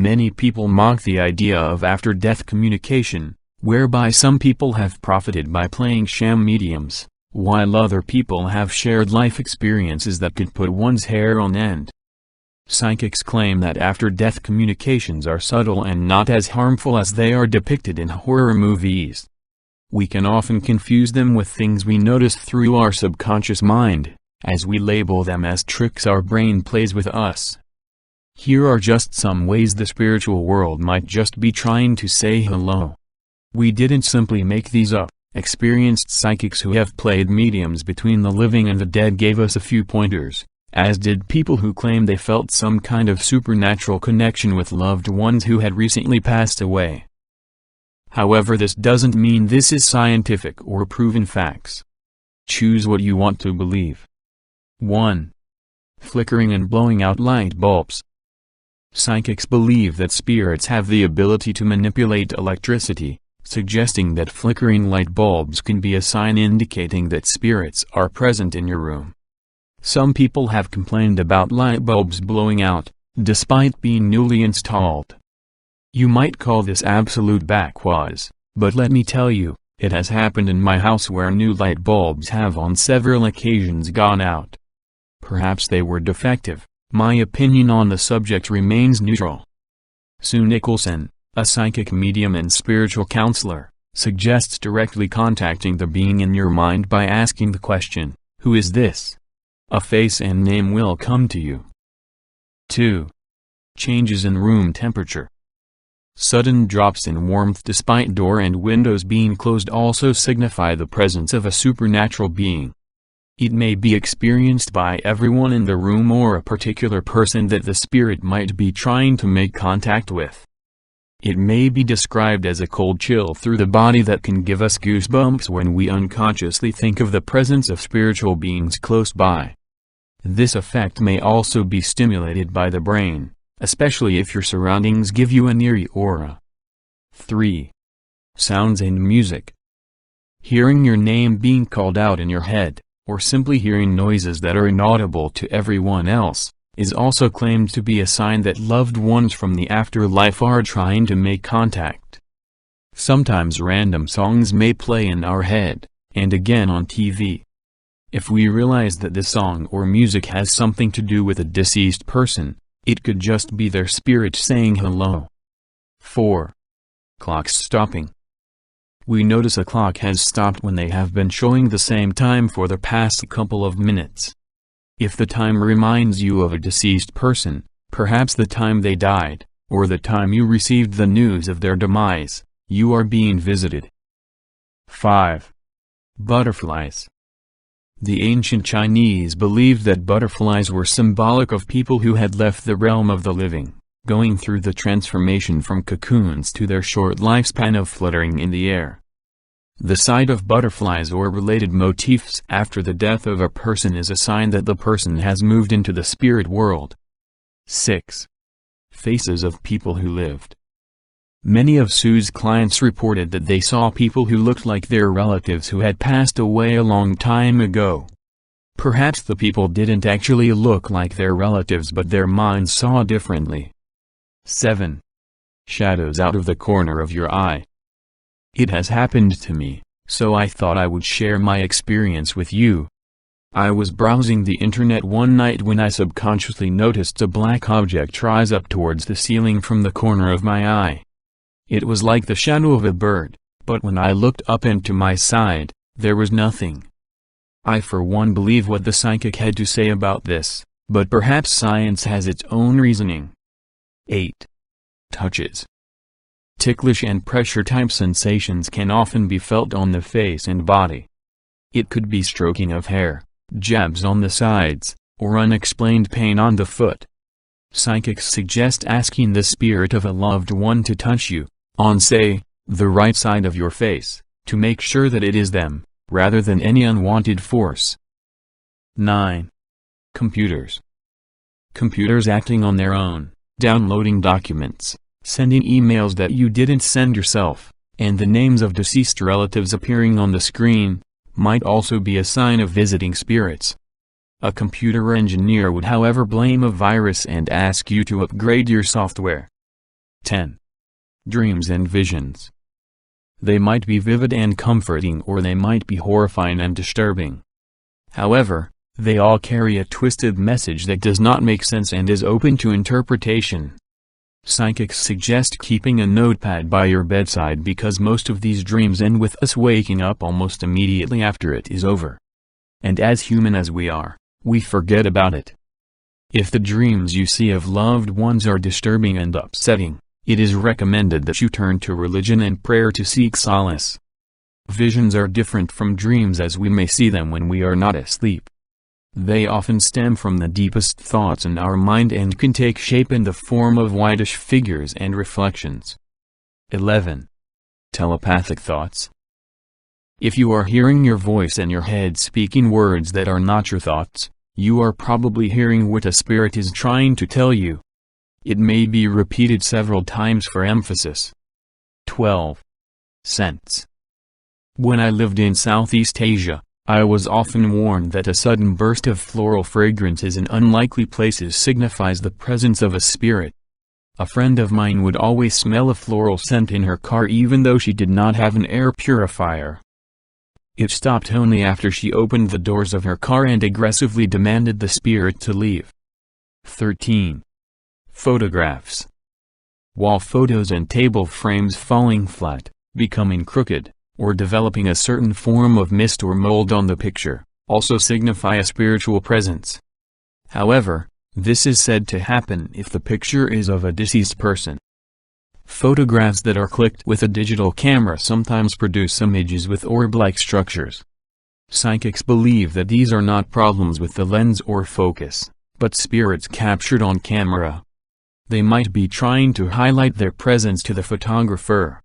Many people mock the idea of after-death communication, whereby some people have profited by playing sham mediums, while other people have shared life experiences that could put one's hair on end. Psychics claim that after-death communications are subtle and not as harmful as they are depicted in horror movies. We can often confuse them with things we notice through our subconscious mind, as we label them as tricks our brain plays with us. Here are just some ways the spiritual world might just be trying to say hello. We didn't simply make these up. Experienced psychics who have played mediums between the living and the dead gave us a few pointers, as did people who claim they felt some kind of supernatural connection with loved ones who had recently passed away. However, this doesn't mean this is scientific or proven facts. Choose what you want to believe. 1. Flickering and blowing out light bulbs. Psychics believe that spirits have the ability to manipulate electricity, suggesting that flickering light bulbs can be a sign indicating that spirits are present in your room. Some people have complained about light bulbs blowing out, despite being newly installed. You might call this absolute backwash, but let me tell you, it has happened in my house where new light bulbs have on several occasions gone out. Perhaps they were defective. My opinion on the subject remains neutral. Sue Nicholson, a psychic medium and spiritual counselor, suggests directly contacting the being in your mind by asking the question, "Who is this?" A face and name will come to you. 2. Changes in room temperature. Sudden drops in warmth despite door and windows being closed also signify the presence of a supernatural being. It may be experienced by everyone in the room or a particular person that the spirit might be trying to make contact with. It may be described as a cold chill through the body that can give us goosebumps when we unconsciously think of the presence of spiritual beings close by. This effect may also be stimulated by the brain, especially if your surroundings give you an eerie aura. 3. Sounds and music. Hearing your name being called out in your head, or simply hearing noises that are inaudible to everyone else, is also claimed to be a sign that loved ones from the afterlife are trying to make contact. Sometimes random songs may play in our head, and again on TV. If we realize that the song or music has something to do with a deceased person, it could just be their spirit saying hello. 4. Clocks stopping. We notice a clock has stopped when they have been showing the same time for the past couple of minutes. If the time reminds you of a deceased person, perhaps the time they died, or the time you received the news of their demise, you are being visited. 5. Butterflies. The ancient Chinese believed that butterflies were symbolic of people who had left the realm of the living, going through the transformation from cocoons to their short lifespan of fluttering in the air. The sight of butterflies or related motifs after the death of a person is a sign that the person has moved into the spirit world. 6. Faces of people who lived. Many of Sue's clients reported that they saw people who looked like their relatives who had passed away a long time ago. Perhaps the people didn't actually look like their relatives, but their minds saw differently. 7. Shadows out of the corner of your eye. It has happened to me, so I thought I would share my experience with you. I was browsing the internet one night when I subconsciously noticed a black object rise up towards the ceiling from the corner of my eye. It was like the shadow of a bird, but when I looked up and to my side, there was nothing. I for one believe what the psychic had to say about this, but perhaps science has its own reasoning. 8. Touches. Ticklish and pressure-type sensations can often be felt on the face and body. It could be stroking of hair, jabs on the sides, or unexplained pain on the foot. Psychics suggest asking the spirit of a loved one to touch you, on say, the right side of your face, to make sure that it is them, rather than any unwanted force. 9. Computers. Computers acting on their own, downloading documents, sending emails that you didn't send yourself, and the names of deceased relatives appearing on the screen, might also be a sign of visiting spirits. A computer engineer would however blame a virus and ask you to upgrade your software. 10. Dreams and visions. They might be vivid and comforting, or they might be horrifying and disturbing. However, they all carry a twisted message that does not make sense and is open to interpretation. Psychics suggest keeping a notepad by your bedside because most of these dreams end with us waking up almost immediately after it is over. And as human as we are, we forget about it. If the dreams you see of loved ones are disturbing and upsetting, it is recommended that you turn to religion and prayer to seek solace. Visions are different from dreams as we may see them when we are not asleep. They often stem from the deepest thoughts in our mind and can take shape in the form of whitish figures and reflections. 11. Telepathic thoughts. If you are hearing your voice in your head speaking words that are not your thoughts, you are probably hearing what a spirit is trying to tell you. It may be repeated several times for emphasis. 12. Scents. When I lived in Southeast Asia, I was often warned that a sudden burst of floral fragrances in unlikely places signifies the presence of a spirit. A friend of mine would always smell a floral scent in her car even though she did not have an air purifier. It stopped only after she opened the doors of her car and aggressively demanded the spirit to leave. 13. Photographs. Wall photos and table frames falling flat, becoming crooked, or developing a certain form of mist or mold on the picture, also signify a spiritual presence. However, this is said to happen if the picture is of a deceased person. Photographs that are clicked with a digital camera sometimes produce images with orb-like structures. Psychics believe that these are not problems with the lens or focus, but spirits captured on camera. They might be trying to highlight their presence to the photographer.